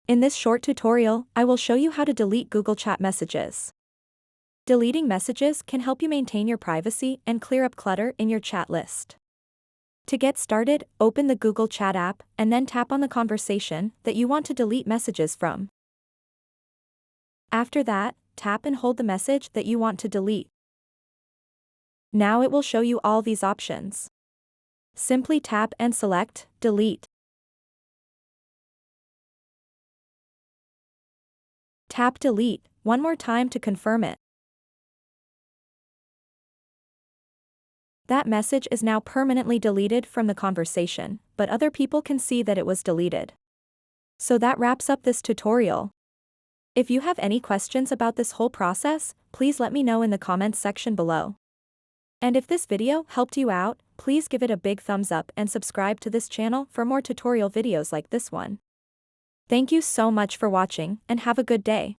In this short tutorial, I will show you how to delete Google Chat messages. Deleting messages can help you maintain your privacy and clear up clutter in your chat list. To get started, open the Google Chat app and then tap on the conversation that you want to delete messages from. After that, tap and hold the message that you want to delete. Now it will show you all these options. Simply tap and select Delete. Tap Delete one more time to confirm it. That message is now permanently deleted from the conversation, but other people can see that it was deleted. So that wraps up this tutorial. If you have any questions about this whole process, please let me know in the comments section below. And if this video helped you out, please give it a big thumbs up and subscribe to this channel for more tutorial videos like this one. Thank you so much for watching and have a good day.